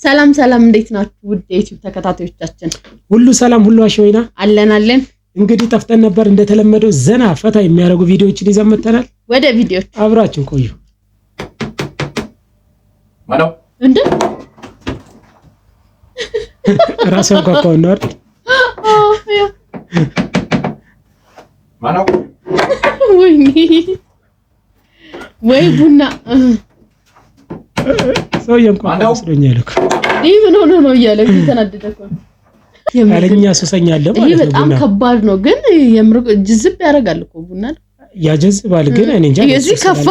ሰላም እንዴት ናችሁ? ውድ የዩቲዩብ ተከታታዮቻችን ሁሉ ሰላም ሁሉ አሽወይና አለን። እንግዲህ ጠፍተን ነበር እንደተለመደው ዘና ፈታ የሚያደርጉ ቪዲዮዎችን ይዘን መጥተናል። ወደ ቪዲዮዎች አብራችሁን ቆዩ። ማነው እንዴ? ራስን ቆቆው ነው አይደል? ማነው? ወይ ቡና ሰውየው እንኳን መስሎኛል እኮ ይሄ ምን ሆነ ነው እያለ ተናደደ እኮ ያለኛ ሱሰኛ አለ ማለት ነው። ይሄ በጣም ከባድ ነው ግን የምርቅ ጅዝብ ያደርጋል እኮ ቡና ያጀዝባል ግን እኔ እንጃ የዚህ ከፋ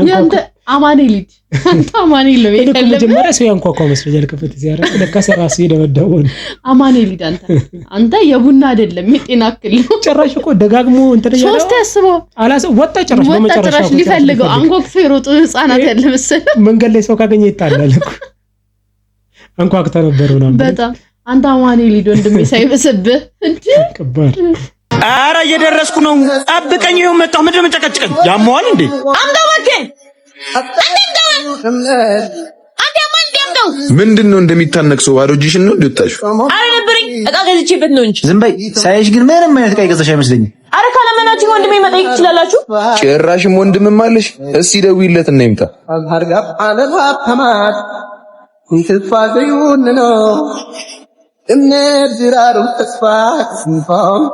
ያንተ አማኔ ልጅ አንተ አማኔ ነው የለም መጀመሪያ ሰው ያንኳኳ መስሎኛል ከፈት ሲያረግ ለካስ ራሱ ይደበደበው አማኔ ልጅ አንተ የቡና አይደለም የጤና እክል ጭራሽ እኮ ደጋግሞ እንትን ያለው ሶስት ያስበው አላሰ ወጣ ጭራሽ በመጨረሻው ሊፈልገው አንኳኩ ይሮጡ ህፃናት ያለ መሰለ መንገድ ላይ ሰው ካገኘ ይጣላል እኮ አንኳኩታ ነበር ነው በጣም አንተ አማኔ ልጅ ወንድሜ ሳይበሰብህ እንዴ ከባድ አረ እየደረስኩ ነው አብቀኝ ይሄው መጣሁ ምንድነው መጨቀጭቀኝ ያመዋል እንዴ ምንድነው እንደሚታነቅሰው ባዶጂሽን ነው እንደወጣሽ አረ ነበርኝ እቃ ገዝቼበት ነው እንጂ ዝም በይ ሳይሽ ግን ምንም አይነት እቃ ይገዛሽ አይመስለኝም አረ ካለመናችሁ ወንድሜ መጠየቅ ትችላላችሁ ጭራሽም ወንድምም አለሽ እስቲ ደውይለት እና ይምጣ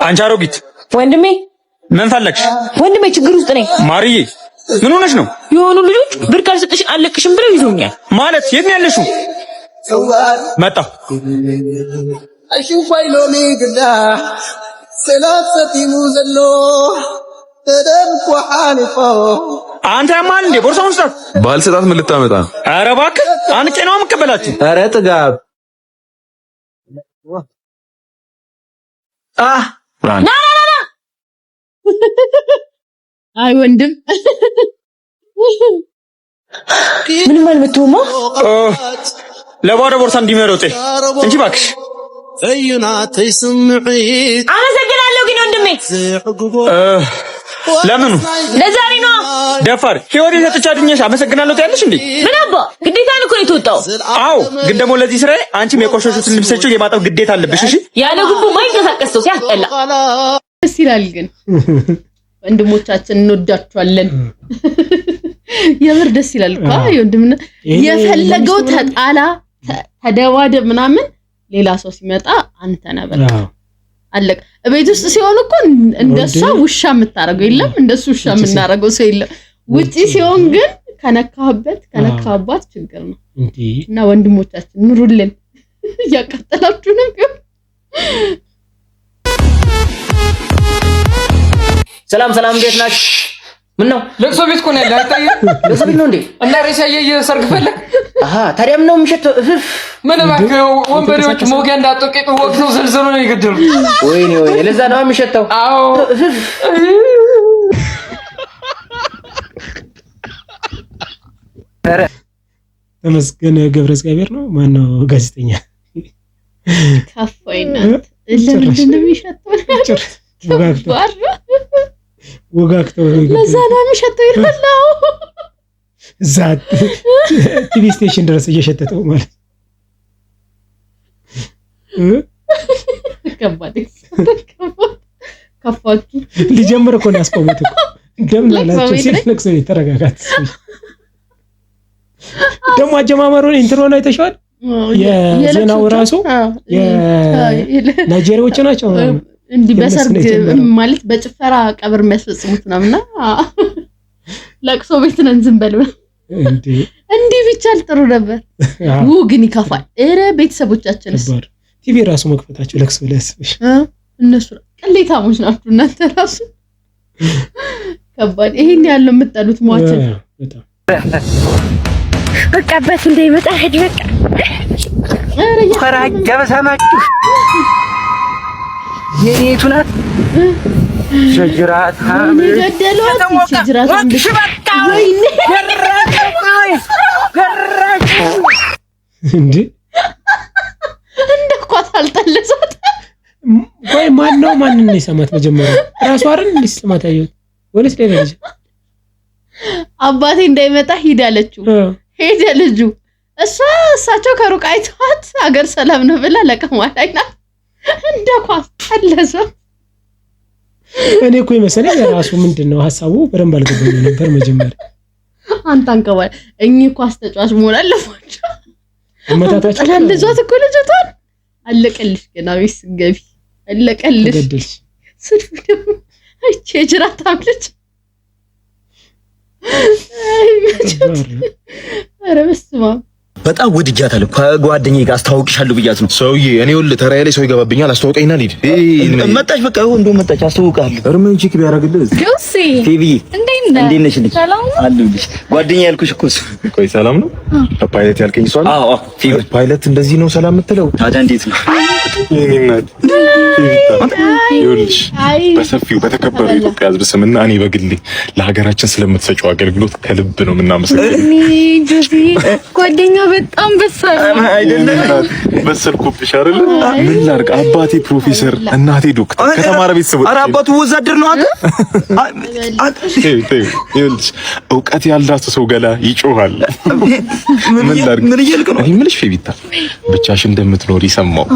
አንቺ አሮጊት ወንድሜ ምን ፈለግሽ ወንድሜ ችግር ውስጥ ነኝ ማርዬ ምን ሆነሽ ነው የሆኑ ልጆች ብር ካልሰጠሽ አለቅሽም ብለው ይዞኛል ማለት የት ነው ያለሽው መጣሁ አሽፋይ ሎሚ ግዳ ሰላሰቲ ሙዘሎ ተደብቆ ሐሊፎ አንተ ማን እንደ ቦርሳውን ስጣት ባልሰጣት ምን ልታመጣ ኧረ እባክህ አንቄ ነው የምቀበላችሁ ኧረ ጥጋብ ና አይ ወንድም ምንም አልመጣሁማ ለባዶ ቦርሳ እንዲመረጥ እንጂ እባክሽ ዘይና ተስምዒት አመሰግናለሁ ግን ወንድሜ ለምኑ ለዛሬ ነው ደፋር ህይወት የሰጠች አድኛሽ አመሰግናለሁ ታያለሽ እንዴ ምን አባ ግዴታን እኮ ነው የተወጣው አዎ ግን ደግሞ ለዚህ ስራ አንቺም የቆሸሹትን ልብሶች የማጠብ ግዴታ አለብሽ እሺ ያለ ጉቡ ማይንቀሳቀስ ሰው ሲያስጠላ ደስ ይላል ግን ወንድሞቻችን እንወዳቸዋለን የምር ደስ ይላል እኮ ወንድምና የፈለገው ተጣላ ተደዋደብ ምናምን ሌላ ሰው ሲመጣ አንተ ነህ በቃ አለቅ እቤት ውስጥ ሲሆን እኮ እንደሷ ውሻ የምታረገው የለም እንደሱ ውሻ የምናረገው ሰው የለም ውጪ ሲሆን ግን ከነካባት ችግር ነው እና ወንድሞቻችን ኑሩልን ያቃጠላችሁ ነው ሰላም እንዴት ናችሁ ምን ነው ለቅሶ ቤት እኮ ነው ያለው አይታየም ለቅሶ ቤት ነው እንዴ እና ሬሳዬ የሰርግ ፈለክ ታዲያም ነው የሚሸተው ምን እባክህ ወንበዴዎች ሞጊያ እንዳጠቀቁ ወቅቱ ዘልዘሉ ነው ይገደሉ ወይኔ ለዛ ነው የሚሸተው አዎ ተመስገን ገብረ እግዚአብሔር ነው ማን ነው ጋዜጠኛ ከፋይና ለምንድን ነው የሚሸተው ወጋክተው ለዛ ነው የሚሸተው ይላል ዛት ቲቪ ስቴሽን ድረስ እየሸተተው ማለት ከባድ ከፋኪ ሊጀምር እኮ ነው ያስቆሙት እኮ እንደምን አላችሁ ሲለክስ ተረጋጋት ደግሞ አጀማመሩን ኢንትሮን አይተሽዋል የዜናው ራሱ የናይጄሪያዎች ናቸው እንዲህ በሰርግ ማለት በጭፈራ ቀብር የሚያስፈጽሙት ነውና ለቅሶ ቤት ነን ዝም በል እንዲህ ቢቻል ጥሩ ነበር ግን ይከፋል እረ ቤተሰቦቻችንስ ቲቪ ራሱ መክፈታቸው ለቅሶ ለስብሽ እነሱ ቅሌታሞች ናችሁ እናንተ ራሱ ከባድ ይሄን ያለው የምትጠሉት ሟችን በቃ በት እንደይመጣ ሄድ በቃ ፈራጀ በሰማችሁ የኔቱ ናት ሸጅራት ገደሏት ሸጅራት ወይኔ ገራጭ እንዴ እንደኳት አልጠለሳት ወይ ማን ነው የሰማት መጀመሪያ ራሱ አይደል እንዲሰማት አየው ወለስ ለበለሽ አባቴ እንዳይመጣ ሂድ አለችው ሄደ ልጁ እሳቸው ከሩቅ አይተዋት ሀገር ሰላም ነው ብላ ለቀማ ላይ ናት። እንደ ኳስ ተለሰ። እኔ እኮ መሰለኝ ራሱ ምንድነው ሐሳቡ በደንብ አልገባኝ ነበር መጀመሪያ። አንተ አንከባል እኚህ ኳስ ተጫዋች መሆን አለባቸው። አመታታችሁ ለልጇት እኮ ልጅቷን አለቀልሽ ገና ቢስ ገቢ አለቀልሽ ገደልሽ ስድብ ደግሞ እቺ ጅራት አብልጭ ኧረ በስመ አብ በጣም ወድጃታለሁ። ከጓደኛዬ ጋር አስተዋውቅሻለሁ ብያት ነው። ሰውዬ እኔ ወል ተራዬ ላይ ሰው ይገባብኛል። አስተዋውቀኝና ልሂድ። መጣች በቃ ይሁን እንደው መጣች አስተዋውቃለሁ። እርምን ቺክ ቢያረግልህ ጆሲ ቲቪ እንዴት ነሽ? ሰላም አለሁልሽ። ጓደኛዬ ያልኩሽ እኮ እሱ። ቆይ ሰላም ነው? ፓይለት ያልከኝ ሰው አለ? አዎ ቲቪ ፓይለት እንደዚህ ነው ሰላም የምትለው? ታዲያ እንዴት ነው? ይኸውልሽ በሰፊው በተከበሩ የኢትዮጵያ ሕዝብ ስምና እኔ በግሌ ለሀገራችን ስለምትሰጪው አገልግሎት ከልብ ነው የምናመሰግነው። ጆሲ ጓደኛ በጣም በሳል አይደለም በሰልኩብሽ አይደል? ምን ላድርግ? አባቴ ፕሮፌሰር እናቴ ዶክተር ከተማረ ቤተሰቦች። ኧረ አባቱ ወዛደር ነው አንተ። ይኸውልሽ እውቀት ያላት ሰው ገላ ይጮሃል። ምን ላድርግ? ምን እያልክ ነው? እኔ የምልሽ ፌቢታ ብቻሽ እንደምትኖሪ ሰማሁ።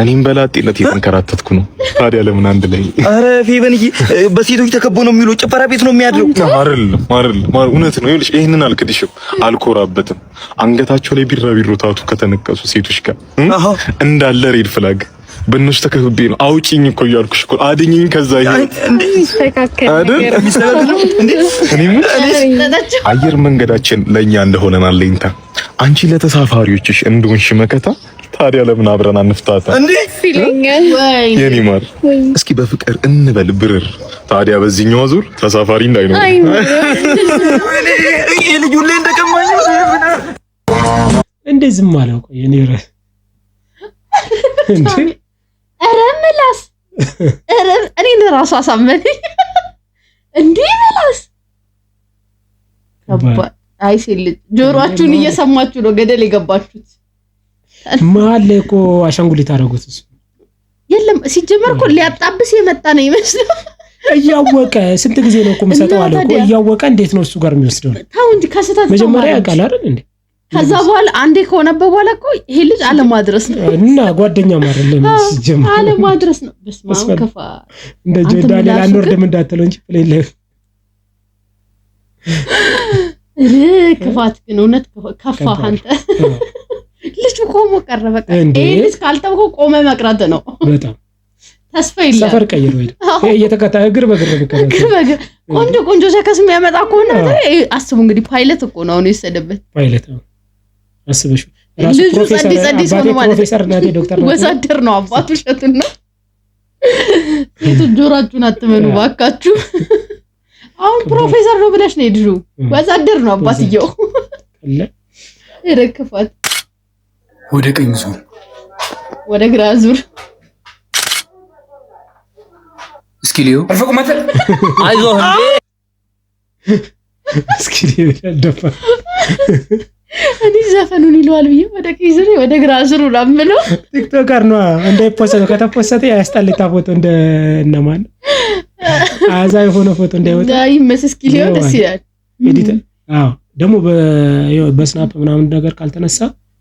እኔም በላጤነት የተንከራተትኩ ነው። ታዲያ ለምን አንድ ላይ? ኧረ ፌበንዬ በሴቶች ተከቦ ነው የሚውለው፣ ጭፈራ ቤት ነው የሚያድረው። አይደለም እውነት ነው። ይኸውልሽ ይሄንን አልክድሽም፣ አልኮራበትም። አንገታቸው ላይ ቢራቢሮ ታቱ ከተነቀሱ ሴቶች ጋር እንዳለ ሬድ ፍላግ በእነሱ ተከብቤ ነው። አውጪኝ እኮ እያልኩሽ እኮ አድኝኝ። ከዛ አየር መንገዳችን ለእኛ እንደሆነን አለኝታ፣ አንቺ ለተሳፋሪዎችሽ እንደሆንሽ መከታ። ታዲያ ለምን አብረን አንፍታታ እንዴ? ይለኛል ወይ የኔ ማር፣ እስኪ በፍቅር እንበል ብርር። ታዲያ በዚህኛው ዙር ተሳፋሪ እንዳይኖር ይሄ ልጅ ሁሌ እንደቀማኝ እንዴ ዝም አለው። ቆይ እኔ ራስ እንዴ ኧረ ምላስ ኧረ እኔ ለራሱ አሳመነኝ። እንዴ ምላስ አይ ሲል ጆሮአችሁን እየሰማችሁ ነው ገደል የገባችሁት። መሀል ላይ እኮ አሻንጉሊት አደረጉት። እሱ የለም ሲጀመር እኮ ሊያጣብስ የመጣ ነው ይመስላል። እያወቀ ስንት ጊዜ ነው እኮ መሰጠው አለ እኮ እያወቀ እንዴት ነው እሱ ጋር የሚወስደው? ታው እንጂ ከስተት መጀመሪያ ያውቃል አይደል እንዴ? ከዛ በኋላ አንዴ ከሆነበት በኋላ እኮ ይሄ ልጅ አለማድረስ ነው እና ጓደኛም አይደለም ሲጀመር አለማድረስ ነው። በስመ አብ ከፋ እንደ ጆዳን አንወርድም እንዳትለው እንጂ ፕሌይ ላይ ክፋት ግን እውነት ከፋ አንተ ልጅ ቆሞ ቀረ። በቃ ይሄ ልጅ ካልተውከው ቆመ መቅረት ነው። በጣም ተስፋ የለም። ሰፈር ቀይሮ ሄደ። እየተከታ እግር በእግር ቆንጆ ሸከስ የሚያመጣ ከሆነ አስቡ እንግዲህ ፓይለት እኮ ነው አሁን የወሰደበት ፓይለት ነው። አስበሽ ራሱ ፕሮፌሰር ናቴ ዶክተር ወዛደር ነው አባቱ ሸቱና ሴቶች ጆሮአችሁን አትመኑ ባካችሁ። አሁን ፕሮፌሰር ነው ብለሽ ነው ሄድሹ ወዛደር ነው አባትየው። ረክፋት ወደ ቀኝ ዙር፣ ወደ ግራ ዙር። እስኪ ሊዮ አልፈቁ ማተ አይዞህ እስኪ ደፋ እኔ ዘፈኑን ይለዋል ብዬ ወደ ቀኝ ዙር ወደ ግራ ዙር ላምነው። ቲክቶከር ነው እንዳይፖሰት ከተፖሰተ ያስጣልታ ፎቶ እንደ እነማን አዛ የሆነ ፎቶ እንዳይወጣ ዳይ መስስኪ ሊዮ ደስ ይላል። ኤዲት ደግሞ በስናፕ ምናምን ነገር ካልተነሳ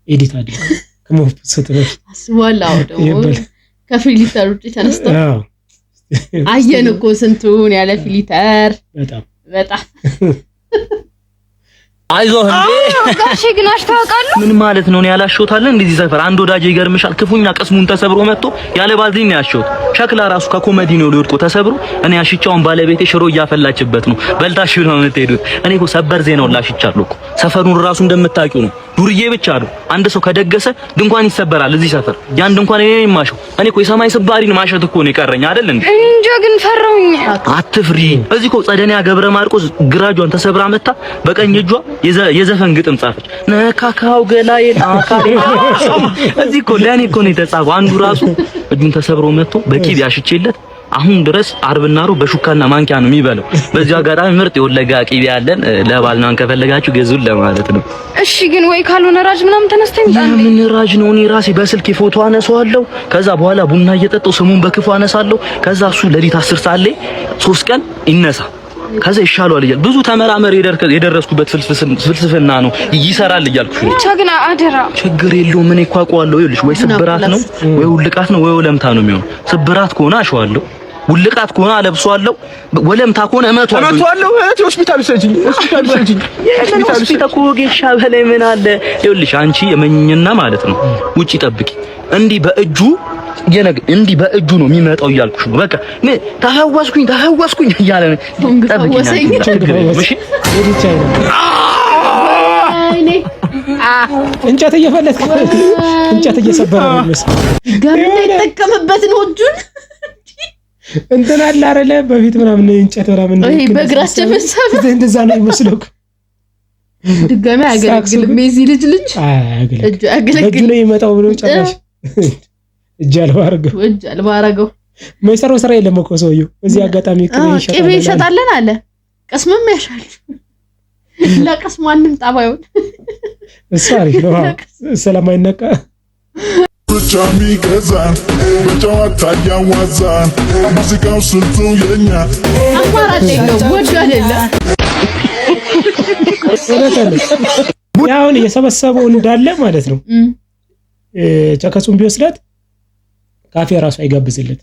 ኤዲት አድርግ ከመፖሰት ነው አስዋላው ደግሞ ከፊልተር ውጪ ተነስተው አየን እኮ ስንቱን ያለ ፊልተር በጣም አይዞህ ጋሼ ግን አሽታውቃለሁ። ምን ማለት ነው? እኔ ያላሽውታለን እንደዚህ ሰፈር አንድ ወዳጄ ይገርምሻል፣ ክፉኛ ቅስሙን ተሰብሮ መጥቶ ያለ ባልዲን ነው ያሽውት። ሸክላ ራሱ ከኮሜዲ ነው ሊወድቆ ተሰብሮ እኔ አሽቻውን ባለቤቴ ሽሮ እያፈላችበት ነው። በልታሽ ነው የምትሄዱት። እኔ እኮ ሰበር ዜናው ላሽቻለሁ እኮ። ሰፈሩን ራሱ እንደምታውቂው ነው፣ ዱርዬ ብቻ ነው። አንድ ሰው ከደገሰ ድንኳን ይሰበራል እዚህ ሰፈር። ያን ድንኳን እኔ ነኝ ማሸው። እኔ እኮ የሰማይ ስባሪን ማሸት እኮ ነው የቀረኝ አይደል እንዴ? እንጃ ግን ፈራሁኝ። አትፍሪ። እዚህ እኮ ጸደኒያ ገብረ ማርቆስ ግራጇን ተሰብራ መጣ በቀኝ እጇ የዘፈን ግጥም ጻፈች። ነካካው ገላዬን አካሌ እዚህ እኮ ለኔ እኮ ነው የተጻፈው። አንዱ ራሱ እጁን ተሰብሮ መጥቶ በቂብ ያሽቼለት አሁን ድረስ አርብና ሮብ በሹካና ማንኪያ ነው የሚበለው። በዚህ አጋጣሚ ምርጥ የወለጋ ቂቤ ያለን ለባልናን ከፈለጋችሁ ገዙን ለማለት ነው። እሺ ግን ወይ ካልሆነ ራጅ ምናምን ተነስተኝ ይጣል። ምን ራጅ ነው? እኔ ራሴ በስልክ ፎቶ አነሳዋለሁ። ከዛ በኋላ ቡና እየጠጣው ስሙን በክፉ አነሳለሁ። ከዛ እሱ ለሊት 10 ሰዓት ላይ 3 ቀን ይነሳ ከዛ ይሻላል እያል ብዙ ተመራመር የደረስኩበት ፍልስፍና ነው ይሰራል እያልኩሽ ነው። ብቻ ግን አደራ ችግር የለውም። ምን ይቋቋዋለሁ ይልሽ ወይ ስብራት ነው ወይ ውልቃት ነው ወይ ወለምታ ነው የሚሆነው። ስብራት ከሆነ አሸዋለሁ፣ ውልቃት ከሆነ አለብሷለሁ፣ ወለምታ ከሆነ እመቷለሁ። ሆስፒታል ሰጂ ሆስፒታል ኮጌሻ በላይ ምን አለ ይልሽ። አንቺ የመኝና ማለት ነው ውጪ ጠብቂ። እንዲህ በእጁ ነው የሚመጣው እያልኩሽ ነው። በቃ ተፈወስኩኝ እያለ ነው። ጠብቂኝ እሺ። እንጨት እየፈለጥክ እንጨት እየሰበረ ነው መሰለኝ። ገና ይጠቀምበት ነው እጁን እንትን አለ አይደለ በፊት ምናምን እንጨት ምናምን ይሄ በእግራቸው መሳብ እንደዛ ነው ይመስለው። ድጋሚ አያገለግልም የዚህ ልጅ አያገለግልም። እጁ ነው የሚመጣው ብሎ ጨራሽ እጅ አልባ አረገው። መሰረው ስራ የለም እኮ ሰውየው። እዚህ አጋጣሚ ቅቤ ይሸጣለን አለ። ቀስምም ያሻል ለቀስም አንድም ጣባዩን እሱ አሪፍ ነው ስለማይነቃ ብቻሚ ገዛን በጨዋታ ያዋዛን ሙዚቃው ስንቱ የኛ አማራጭ ነው ወድ አይደለም። ያውን የሰበሰበው እንዳለ ማለት ነው። ቸከሱን ቢወስዳት ካፌ ራሱ አይጋብዝለት።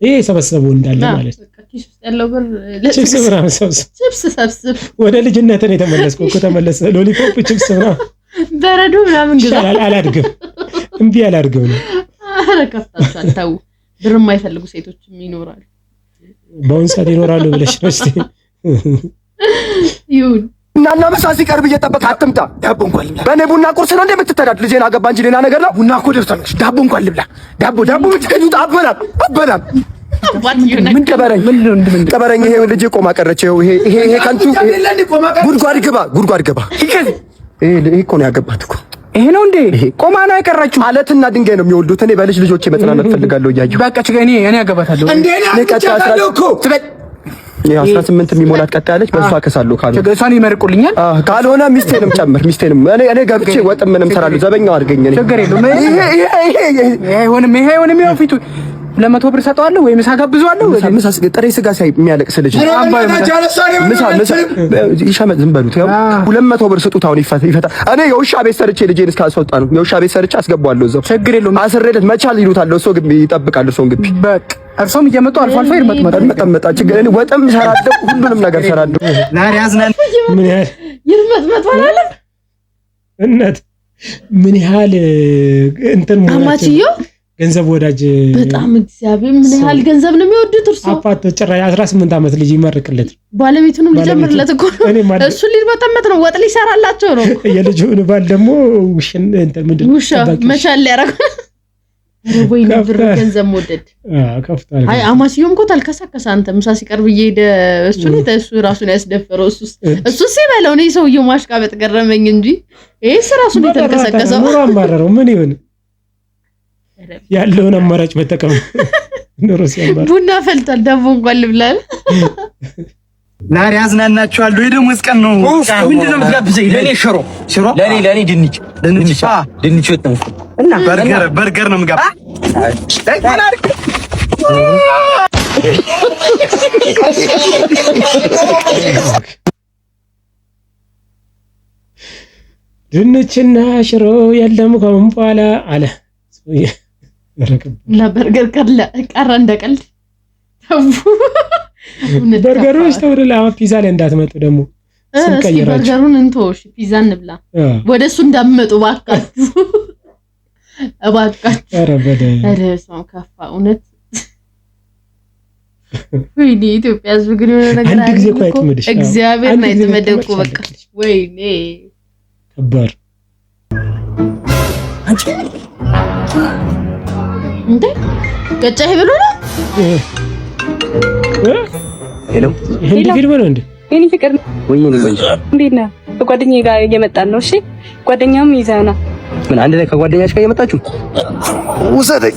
ይሄ የሰበሰበው እንዳለ ማለት ነው። ኪስ ውስጥ ያለው ብር ቺፕስ ምናምን ሰብስብ ወደ ልጅነት ነው የተመለስከው እኮ ተመለሰ። ሎሊፖፕ ቺፕስ ምናምን በረዶ ምናምን ግዛ አላድግም እምቢ አላድግም ነው። ኧረ ከፍታችኋል ተው። ብር የማይፈልጉ ሴቶችም ይኖራሉ። በአሁን ሰዓት ይኖራሉ ብለሽ ነው እስቲ ይሁን እናና ምሳ ሲቀርብ እየጠበቅ አትምጣ። ዳቦ እንኳን ልብላ። በእኔ ቡና ቁርስ ነው እንደምትተዳድ ልጄን አገባ እንጂ ሌላ ነገር ነው። ቡና እኮ ደርሷለች። ዳቦ እንኳን ልብላ። ዳቦ ብትቀኙት አበላም ምን ቀበረኝ ይሄ ልጅ ቆማ ቀረች። ይሄ ከንቱ ጉድጓድ ግባ። ይሄ እኮ ነው ያገባት እኮ ይሄ ነው እንዴ? ቆማ ነው ያቀረችው። አለትና ድንጋይ ነው የሚወልዱት። እኔ በልጅ ልጆቼ መጽናናት ፈልጋለሁ እያየሁ በቃ እኔ ያገባታለሁ እንዴ ነው እኮ 18 የሚሞላት ቀጣለች። በሷ ከሳለሁ ካሉ እሷን ይመርቁልኛል። ካልሆነ ሚስቴንም ጨምር። እኔ ገብቼ ወጥ ምንም ሰራለሁ። ዘበኛው አድርገኝ። እኔ ችግር የለውም። ይሄ አይሆንም ይሄው ፊቱ 200 ብር ሰጠዋለሁ ወይ ምሳ ጋብዘዋለሁ። ምሳ ጥሬ ስጋ ሳይ የሚያለቅስ ልጅ ምሳ ይሻመጥ ዝም በሉት። ያው 200 ብር ስጡት። አሁን ይፈታ። እኔ የውሻ ቤት ሰርቼ ልጄን እስካስወጣ ነው። የውሻ ቤት ሰርቼ አስገባዋለሁ እዛው። ችግር የለውም። አስሬለት መቻል ይሉታል። እሱ ግቢ ይጠብቃል። እሱን ግቢ በቃ እርሶም እየመጡ አልፎ ይርመጥመጣ። ችግር የለውም። ወጥም ሰራለሁ፣ ሁሉንም ነገር ሰራለሁ። ዛሬ ያዝናል። ምን ያህል ይርመጥመጥ ማለት እናት ምን ያህል እንትን አማቺዮ ገንዘብ ወዳጅ በጣም እግዚአብሔር ምን ያህል ገንዘብ ነው የሚወዱት። እርሱ አፓት ጭራሽ 18 ዓመት ልጅ ይመርቅለት ባለቤቱንም ሊጀምርለት እኮ ነው። እሱ ሊበጠመጥ ነው፣ ወጥ ሊሰራላቸው ነው። የልጁን ባል ደግሞ ውሽን እንትን ምንድነው ውሻ መቻል ያረጋል። ወይ ነብር ገንዘብ መወደድ ከፍታል። አይ አማሲዮም እኮ ተልከሰከሰ። አንተ ምሳ ሲቀርብ እየሄደ እሱ ራሱን ያስደፈረው እሱ ሲበለው ነው። ሰውየው ማሽቃበጥ ገረመኝ እንጂ ይሄስ ራሱን የተልከሰከሰው ነው። አማራረው ምን ይሁን ያለውን አማራጭ መጠቀም ኖሮ ሲያባር ቡና ፈልቷል። ዳቦ እንኳን ልብላል። ዛሬ ያዝናናችኋል። ወይ ደግሞ እስቀን ነው። ምንድነው የምትጋብዘኝ? ለኔ ሽሮ ለኔ ድንች ወጥ እና በርገር ነው የምጋብዘው። ድንችና ሽሮ የለም ኮምፓላ አለ እና በርገር ቀረ እንደቀልድ በርገሮች ተወደላ ፒዛ ላይ እንዳትመጡ ደግሞ ስንቀይራችሁ በርገሩን እንተውሽ ፒዛ እንብላ። ወደሱ እንዳትመጡ እባካችሁ ኧረ በደይ ሰው ከፋ እውነት። ወይኔ ኢትዮጵያ ሕዝብ ግን የሆነ ነገር አንድ ጊዜ እኮ አይተመደሽ እግዚአብሔር ነው የተመደቁ በቃ ወይኔ ከባድ አንቺ እንዴ ገጫህ ብሎ ነው ሄሎ እንዴ ፊልም ነው እንዴ? የኔ ፍቅር ወይ እንዴት ነህ? ከጓደኛዬ ጋር እየመጣን ነው። እሺ ጓደኛም ይዘና ምን አንድ ላይ ከጓደኛሽ ጋር እየመጣችሁ ውሰደኝ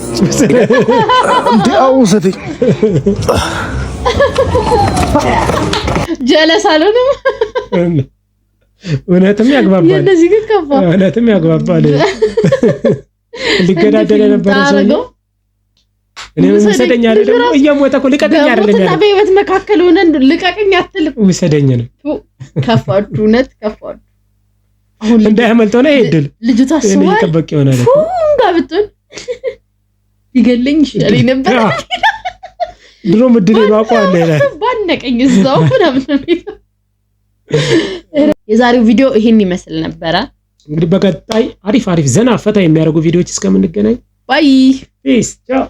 እንዴ? ውሰደኝ ጀለስ አልሆነም። እውነትም ያግባባል። እንደዚህ ግን ከፋ እውነትም ያግባባል። ሊገዳደል ነበር ሰው እኔ ውሰደኝ አይደለም እየሞተ እኮ ልቀቀኝ አይደለም ያለው በህይወት መካከል ሆነ ልቀቀኝ አትልም ውሰደኝ ነው ከፋዱ እውነት ከፋዱ አሁን እንዳያመልጠው ነው ይሄድል ልጁ ታስቧል ይጠበቅ ይሆናል ጋብጡን ይገለኝ ይችላል ነበር ድሮ ምድር ባቋለ ይላል ባነቀኝ እዛው ምናምን የዛሬው ቪዲዮ ይሄን ይመስል ነበር እንግዲህ በቀጣይ አሪፍ ዘና ፈታ የሚያደርጉ ቪዲዮዎች እስከምንገናኝ ባይ ፒስ ቻው